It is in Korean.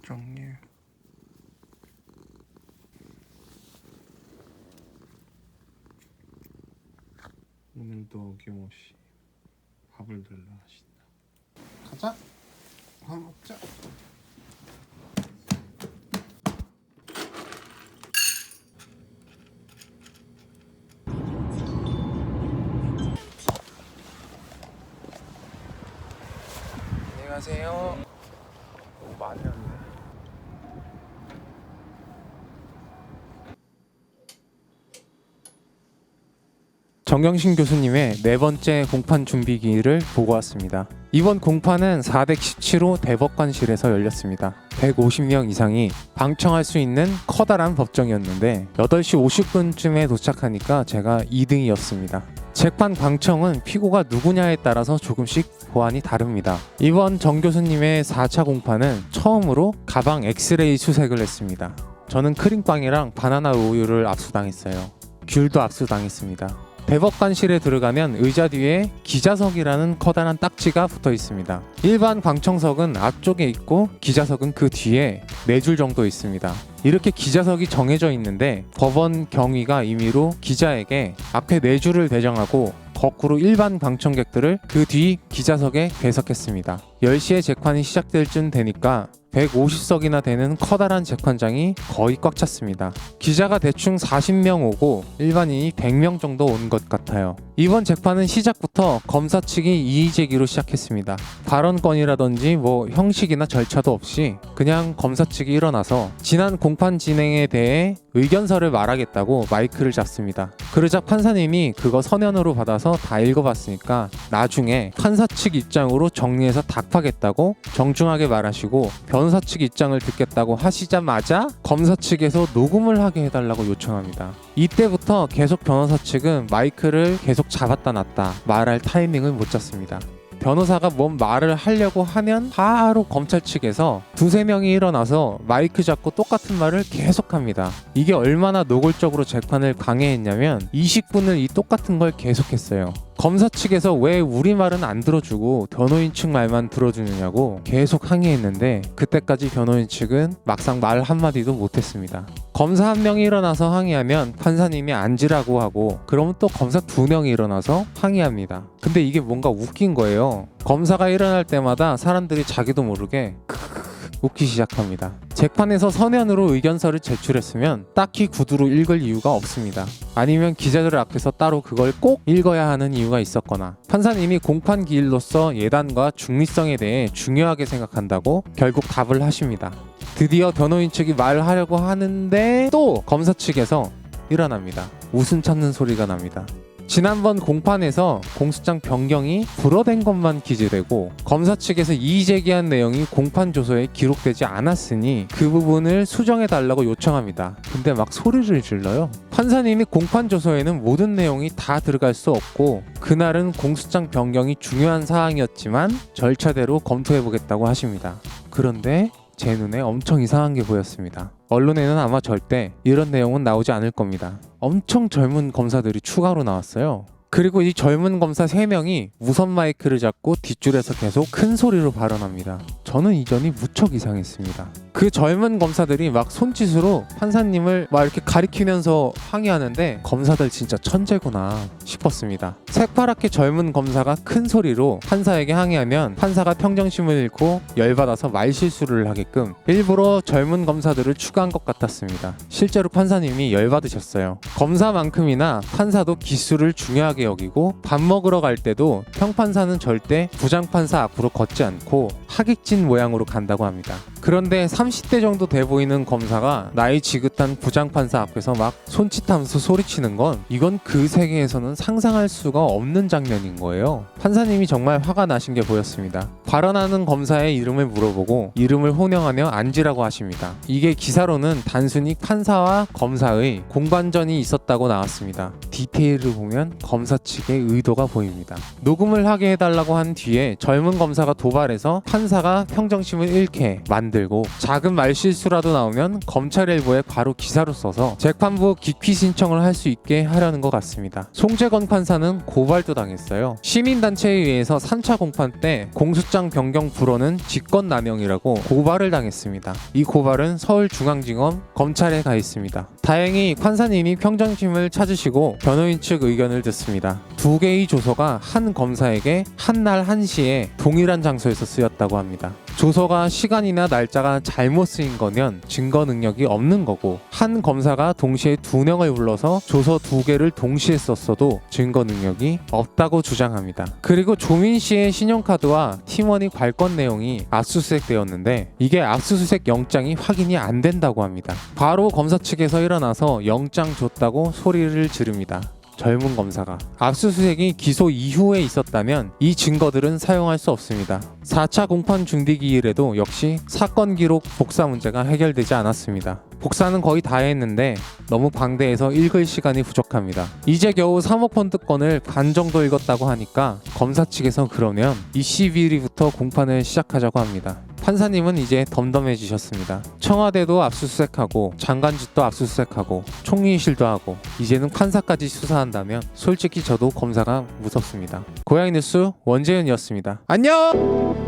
국장님, 오늘도 어김없이 밥을 들러 하신다. 가자. 밥 먹자. 안녕하세요. 너무 많이 왔네. 정경신 교수님의 네 번째 공판 준비기를 보고 왔습니다. 이번 공판은 417호 대법관실에서 열렸습니다. 150명 이상이 방청할 수 있는 커다란 법정이었는데 8시 50분쯤에 도착하니까 제가 2등이었습니다. 재판 방청은 피고가 누구냐에 따라서 조금씩 보안이 다릅니다. 이번 정 교수님의 4차 공판은 처음으로 가방 엑스레이 수색을 했습니다. 저는 크림빵이랑 바나나 우유를 압수당했어요. 귤도 압수당했습니다. 대법관실에 들어가면 의자 뒤에 기자석이라는 커다란 딱지가 붙어 있습니다. 일반 방청석은 앞쪽에 있고 기자석은 그 뒤에 4줄 정도 있습니다. 이렇게 기자석이 정해져 있는데 법원 경위가 임의로 기자에게 앞에 4줄을 배정하고 거꾸로 일반 방청객들을 그 뒤 기자석에 배석했습니다. 10시에 재판이 시작될 쯤 되니까 150석이나 되는 커다란 재판장이 거의 꽉 찼습니다. 기자가 대충 40명 오고 일반인이 100명 정도 온 것 같아요. 이번 재판은 시작부터 검사 측이 이의제기로 시작했습니다. 발언권이라든지 형식이나 절차도 없이 그냥 검사 측이 일어나서 지난 공판 진행에 대해 의견서를 말하겠다고 마이크를 잡습니다. 그러자 판사님이 그거 서면으로 받아서 다 읽어봤으니까 나중에 판사 측 입장으로 정리해서 답하겠다고 정중하게 말하시고 변호사 측 입장을 듣겠다고 하시자마자 검사 측에서 녹음을 하게 해달라고 요청합니다. 이때부터 계속 변호사 측은 마이크를 계속 잡았다 놨다 말할 타이밍을 못 잡습니다. 변호사가 뭔 말을 하려고 하면 바로 검찰 측에서 2-3명이 일어나서 마이크 잡고 똑같은 말을 계속합니다. 이게 얼마나 노골적으로 재판을 방해했냐면 20분을 이 똑같은 걸 계속했어요. 검사 측에서 왜 우리 말은 안 들어주고 변호인 측 말만 들어주느냐고 계속 항의했는데 그때까지 변호인 측은 막상 말 한마디도 못했습니다. 검사 1명이 일어나서 항의하면 판사님이 앉으라고 하고 그러면 또 검사 2명이 일어나서 항의합니다. 근데 이게 뭔가 웃긴 거예요. 검사가 일어날 때마다 사람들이 자기도 모르게 웃기 시작합니다. 재판에서 서면으로 의견서를 제출했으면 딱히 구두로 읽을 이유가 없습니다. 아니면 기자들 앞에서 따로 그걸 꼭 읽어야 하는 이유가 있었거나 판사님이 공판 기일로서 예단과 중립성에 대해 중요하게 생각한다고 결국 답을 하십니다. 드디어 변호인 측이 말하려고 하는데 또 검사 측에서 일어납니다. 웃음 참는 소리가 납니다. 지난번 공판에서 공소장 변경이 불어된 것만 기재되고 검사 측에서 이의 제기한 내용이 공판 조서에 기록되지 않았으니 그 부분을 수정해달라고 요청합니다. 근데 막 소리를 질러요. 판사님이 공판 조서에는 모든 내용이 다 들어갈 수 없고 그날은 공소장 변경이 중요한 사항이었지만 절차대로 검토해보겠다고 하십니다. 그런데 제 눈에 엄청 이상한 게 보였습니다. 언론에는 아마 절대 이런 내용은 나오지 않을 겁니다. 엄청 젊은 검사들이 추가로 나왔어요. 그리고 이 젊은 검사 3명이 무선 마이크를 잡고 뒷줄에서 계속 큰 소리로 발언합니다. 저는 이 점이 무척 이상했습니다. 그 젊은 검사들이 막 손짓으로 판사님을 막 이렇게 가리키면서 항의하는데 검사들 진짜 천재구나 싶었습니다. 새파랗게 젊은 검사가 큰 소리로 판사에게 항의하면 판사가 평정심을 잃고 열받아서 말실수를 하게끔 일부러 젊은 검사들을 추가한 것 같았습니다. 실제로 판사님이 열받으셨어요. 검사만큼이나 판사도 기수를 중요하게 여기고 밥 먹으러 갈 때도 평판사는 절대 부장판사 앞으로 걷지 않고 하객진 모양으로 간다고 합니다. 그런데 30대 정도 돼 보이는 검사가 나이 지긋한 부장판사 앞에서 막 손짓하면서 소리치는 건 이건 그 세계에서는 상상할 수가 없는 장면인 거예요. 판사님이 정말 화가 나신 게 보였습니다. 발언하는 검사의 이름을 물어보고 이름을 혼용하며 앉으라고 하십니다. 이게 기사로는 단순히 판사와 검사의 공관전이 있었다고 나왔습니다. 디테일을 보면 검사 측의 의도가 보입니다. 녹음을 하게 해달라고 한 뒤에 젊은 검사가 도발해서 판사가 평정심을 잃게 만들고 작은 말실수라도 나오면 검찰 일보에 바로 기사로 써서 재판부 기피 신청을 할 수 있게 하려는 것 같습니다. 송재건 판사는 고발도 당했어요. 시민단체에 의해서 3차 공판 때 공소장 변경 불허는 직권남용이라고 고발을 당했습니다. 이 고발은 서울중앙지검 검찰에 가 있습니다. 다행히 판사님이 평정심을 찾으시고 변호인 측 의견을 듣습니다. 두 개의 조서가 한 검사에게 한날 한시에 동일한 장소에서 쓰였다고 합니다. 조서가 시간이나 날짜가 잘못 쓰인 거면 증거 능력이 없는 거고, 한 검사가 동시에 두 명을 불러서 조서 두 개를 동시에 썼어도 증거 능력이 없다고 주장합니다. 그리고 조민 씨의 신용카드와 팀원이 관건 내용이 압수수색되었는데 이게 압수수색 영장이 확인이 안 된다고 합니다. 바로 검사 측에서 일어나서 영장 줬다고 소리를 지릅니다. 젊은 검사가. 압수수색이 기소 이후에 있었다면 이 증거들은 사용할 수 없습니다. 4차 공판 준비 기일에도 역시 사건 기록 복사 문제가 해결되지 않았습니다. 복사는 거의 다 했는데 너무 방대해서 읽을 시간이 부족합니다. 이제 겨우 사모펀드 건을 반 정도 읽었다고 하니까 검사 측에서 그러면 22일부터 공판을 시작하자고 합니다. 판사님은 이제 덤덤해지셨습니다. 청와대도 압수수색하고 장관직도 압수수색하고 총리실도 하고 이제는 판사까지 수사한다면 솔직히 저도 검사가 무섭습니다. 고양이 뉴스 원재윤이었습니다. 안녕!